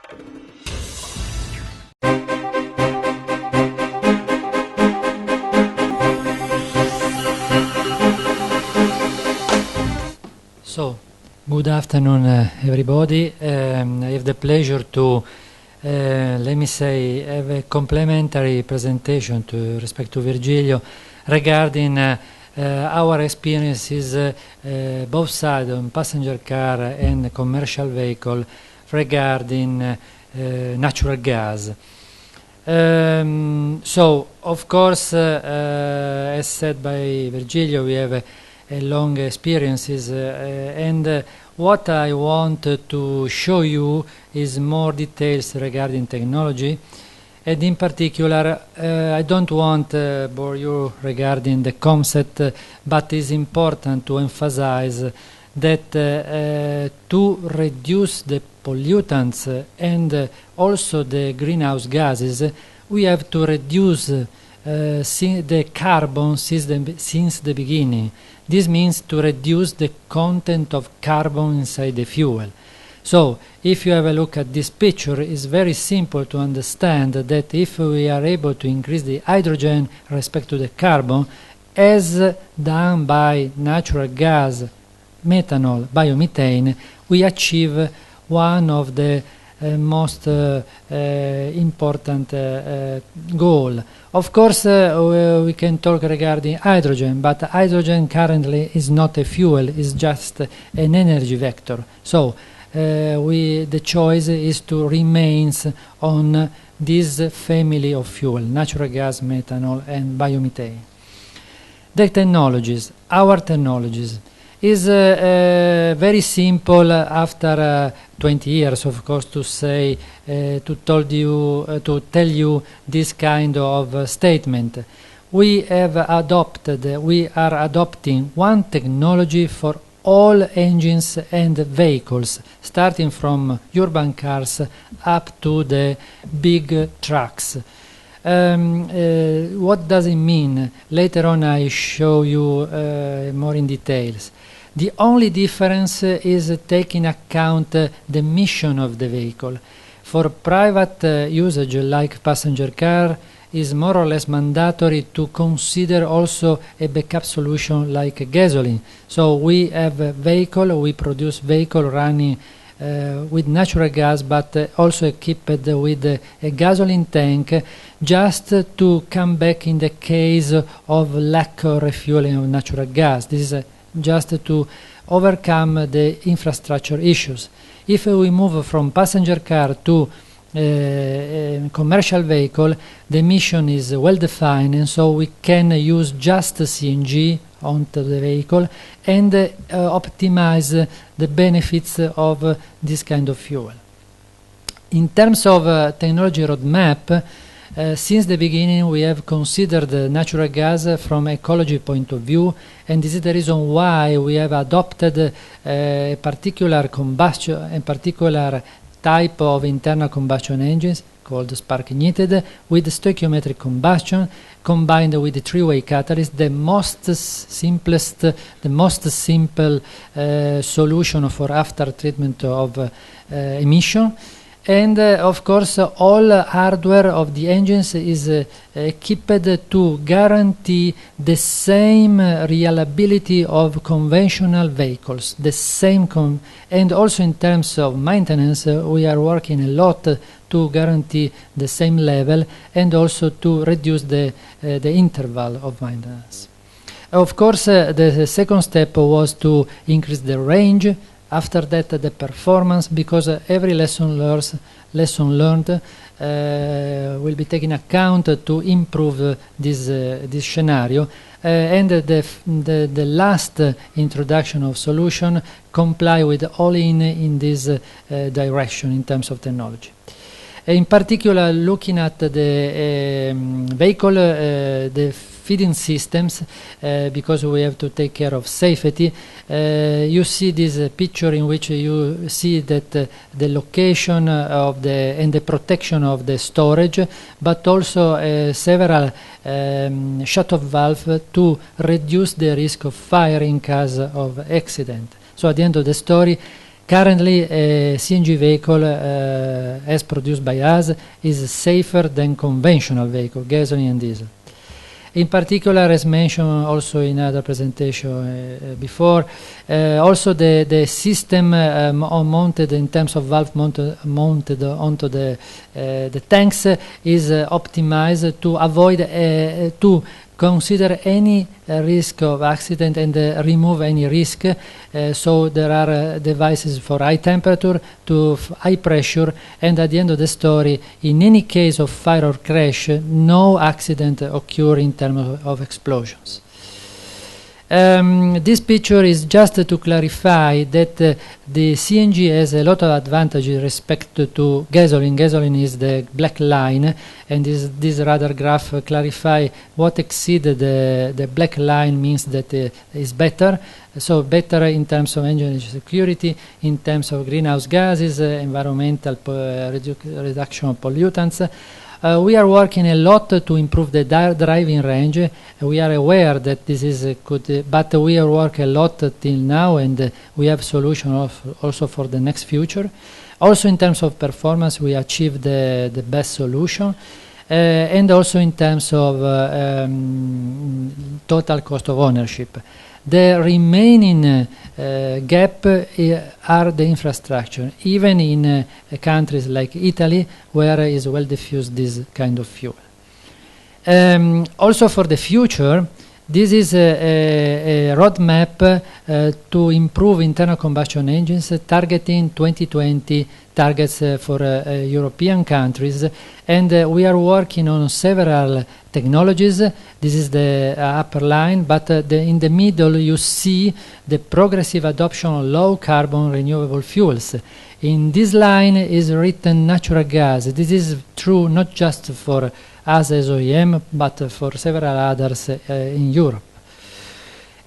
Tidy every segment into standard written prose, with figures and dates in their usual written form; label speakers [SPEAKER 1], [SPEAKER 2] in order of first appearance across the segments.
[SPEAKER 1] So, good afternoon, everybody. I have the pleasure to, let me say, have a complementary presentation to respect to Virgilio regarding our experiences both sides on passenger car and commercial vehicle regarding natural gas. So, of course, as said by Virgilio, we have a long experiences and what I want to show you is more details regarding technology, and in particular I don't want to bore you regarding the concept, but it's important to emphasize that to reduce the pollutants and also the greenhouse gases, we have to reduce the carbon since the beginning. This means to reduce the content of carbon inside the fuel. So, if you have a look at this picture, it's very simple to understand that if we are able to increase the hydrogen respect to the carbon, as done by natural gas, methanol, biomethane, we achieve one of the most important goal. Of course, we can talk regarding hydrogen, but hydrogen currently is not a fuel, it's just an energy vector. So the choice is to remain on this family of fuel, natural gas, methanol and biomethane. The technologies, our technologies, is very simple after 20 years, of course, to say, to tell you this kind of statement. We are adopting one technology for all engines and vehicles, starting from urban cars up to the big trucks. What does it mean? Later on I show you more in details. The only difference is taking account the mission of the vehicle. For private usage like passenger car, is more or less mandatory to consider also a backup solution like gasoline. So we have a vehicle, we produce vehicle running with natural gas, but also equipped with a gasoline tank, just to come back in the case of lack of refueling of natural gas. This is just to overcome the infrastructure issues. If we move from passenger car to commercial vehicle, the mission is well defined, and so we can use just CNG onto the vehicle and optimize the benefits of this kind of fuel. In terms of technology roadmap, since the beginning we have considered natural gas from ecology point of view, and this is the reason why we have adopted a particular type of internal combustion engines called spark ignited with stoichiometric combustion combined with the three-way catalyst, the most simple solution for after treatment of emission. And of course all hardware of the engines is equipped to guarantee the same reliability of conventional vehicles, the same and also in terms of maintenance we are working a lot to guarantee the same level and also to reduce the interval of maintenance. Of course the second step was to increase the range. After that, the performance, because every lesson learned will be taken account to improve this scenario. And the last introduction of solution comply with all in this direction in terms of technology. In particular, looking at the vehicle, the feeding systems, because we have to take care of safety. You see this picture in which you see that the location of and the protection of the storage, but also several shut-off valves to reduce the risk of fire in case of accident. So at the end of the story, Currently, a CNG vehicle, as produced by us, is safer than conventional vehicle, gasoline and diesel. In particular, as mentioned also in other presentation before, also the system mounted in terms of valve mounted onto the tanks is optimized to avoid to consider any risk of accident and remove any risk. So there are devices for high temperature to high pressure, and at the end of the story, in any case of fire or crash, no accident occur in terms of explosions. This picture is just to clarify that the CNG has a lot of advantages with respect to gasoline. Gasoline is the black line, and this radar graph clarify what exceeded the black line means that is better. So better in terms of engine security, in terms of greenhouse gases, environmental reduction of pollutants. We are working a lot to improve the driving range. We are aware that this is good, but we are working a lot till now, and we have solutions also for the next future. Also in terms of performance, we achieved the best solution, and also in terms of total cost of ownership. The remaining gap are the infrastructure, even in countries like Italy, where is well diffused this kind of fuel. Also for the future, this is a roadmap to improve internal combustion engines, targeting 2020 targets for European countries, and we are working on several technologies. This is the upper line, but in the middle you see the progressive adoption of low carbon renewable fuels. In this line is written natural gas. This is true not just for us as OEM, but for several others in Europe.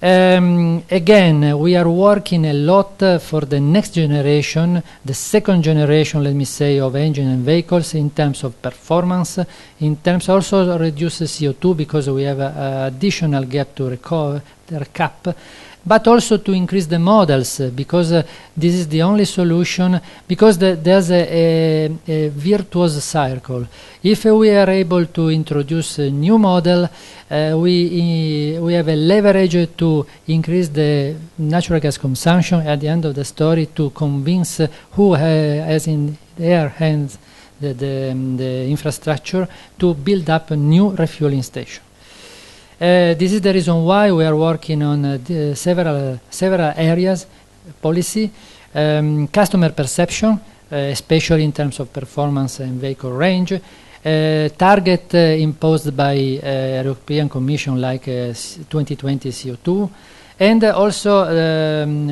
[SPEAKER 1] Again, we are working a lot for the next generation, the second generation, let me say, of engine and vehicles in terms of performance, in terms also reduce CO2 because we have an additional gap to recap, but also to increase the models because this is the only solution, because there's a virtuous circle. If we are able to introduce a new model, we have a leverage to increase the natural gas consumption at the end of the story, to convince who has in their hands the infrastructure to build up a new refueling station. This is the reason why we are working on several areas: policy, customer perception, especially in terms of performance and vehicle range, target imposed by European Commission like 2020 CO2, and also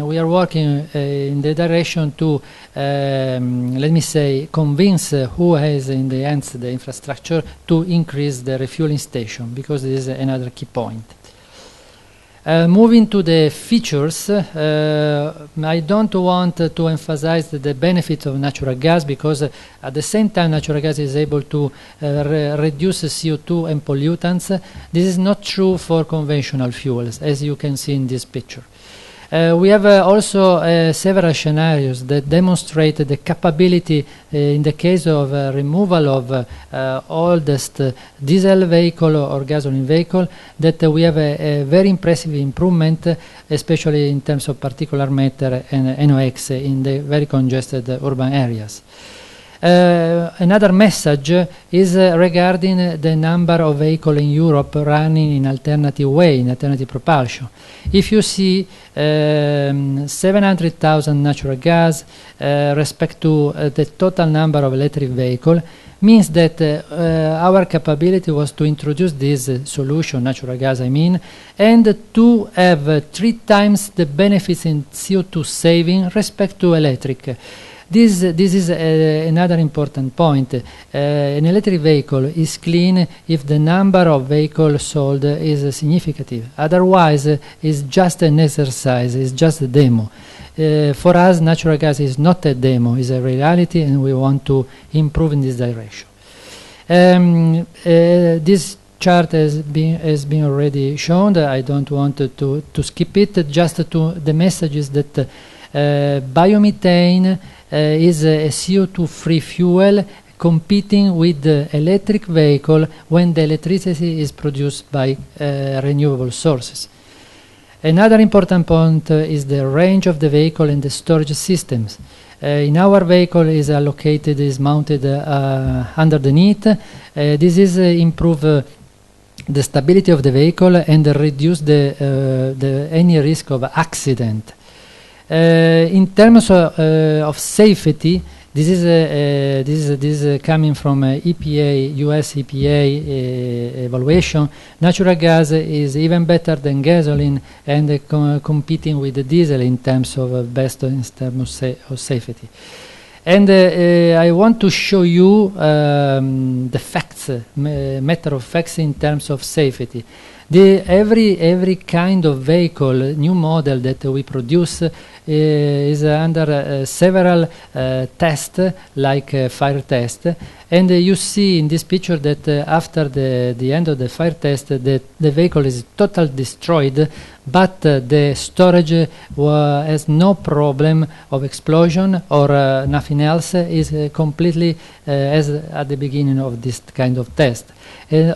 [SPEAKER 1] we are working in the direction to, let me say, convince who has in the hands the infrastructure to increase the refueling station, because this is another key point. Moving to the features, I don't want to emphasize the benefits of natural gas, because at the same time natural gas is able to reduce CO2 and pollutants. This is not true for conventional fuels, as you can see in this picture. We have also several scenarios that demonstrate the capability in the case of removal of oldest diesel vehicle or gasoline vehicle, that we have a very impressive improvement, especially in terms of particulate matter and NOx in the very congested urban areas. Another message is regarding the number of vehicles in Europe running in alternative way, in alternative propulsion. If you see 700,000 natural gas respect to the total number of electric vehicles, means that our capability was to introduce this solution, natural gas I mean, and to have 3 times the benefits in CO2 saving respect to electric. This is another important point. An electric vehicle is clean if the number of vehicles sold is significant. Otherwise, it's just an exercise, it's just a demo. For us, natural gas is not a demo, it's a reality, and we want to improve in this direction. This chart has been already shown. I don't want to skip it. Just to the messages that Biomethane is a CO2-free fuel competing with the electric vehicle when the electricity is produced by renewable sources. Another important point is the range of the vehicle and the storage systems. In our vehicle is allocated, is mounted underneath. This is improve the stability of the vehicle and reduce any risk of accident. In terms of safety, this is coming from EPA, US EPA evaluation. Natural gas is even better than gasoline and competing with the diesel in terms of best in terms of safety. And I want to show you the facts, matter of facts in terms of safety. Every kind of vehicle, new model that we produce is under several tests, like fire test. And you see in this picture that after the end of the fire test, the vehicle is totally destroyed, but the storage has no problem of explosion or nothing else, is completely as at the beginning of this kind of test.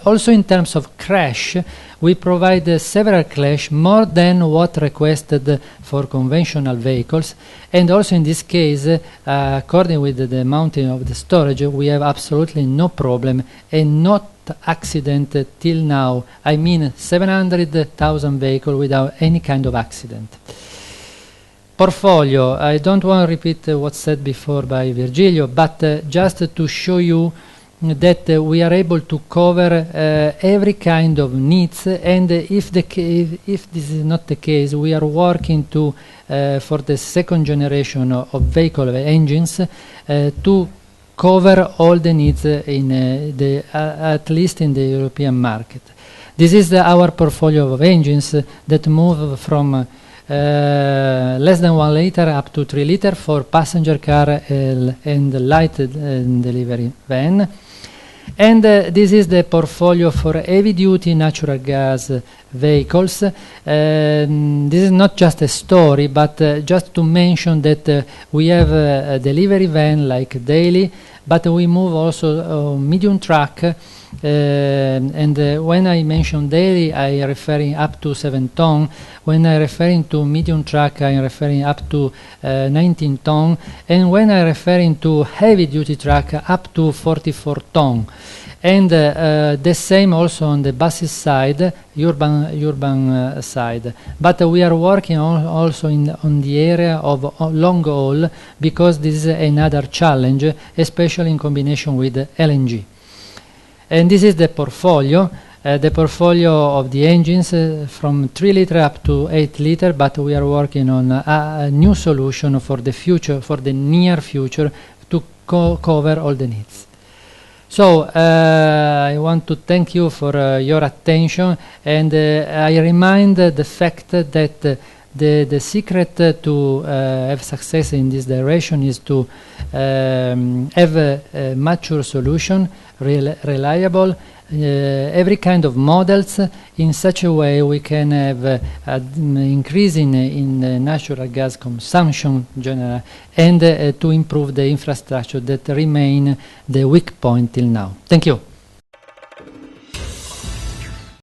[SPEAKER 1] Also in terms of crash, we provide several crash, more than what requested for conventional vehicles, and also in this case, according with the mounting of the storage, we have absolutely no problem and not accident till now. I mean 700,000 vehicles without any kind of accident. Portfolio, I don't want to repeat what's said before by Virgilio, but just to show you that we are able to cover every kind of needs, and if this is not the case, we are working to for the second generation of vehicle engines to cover all the needs in at least in the European market. This is our portfolio of engines that move from less than 1 liter up to 3 liter for passenger car and light delivery van. And this is the portfolio for heavy-duty natural gas vehicles. This is not just a story, but just to mention that we have a delivery van like daily, but we move also medium truck. And when I mention daily, I am referring up to 7 ton. When I referring to medium truck, I am referring up to 19 ton. And when I referring to heavy duty truck, up to 44 ton. And the same also on the buses side, urban side. But we are working also on the area of long haul, because this is another challenge, especially in combination with LNG. And this is the portfolio of the engines from 3 liter up to 8 liter, but we are working on a new solution for the future, for the near future, to cover all the needs. So I want to thank you for your attention, and I remind the fact that the secret to have success in this direction is to have a mature solution, reliable, every kind of models, in such a way we can have increase in natural gas consumption general, and to improve the infrastructure that remain the weak point till now. Thank you.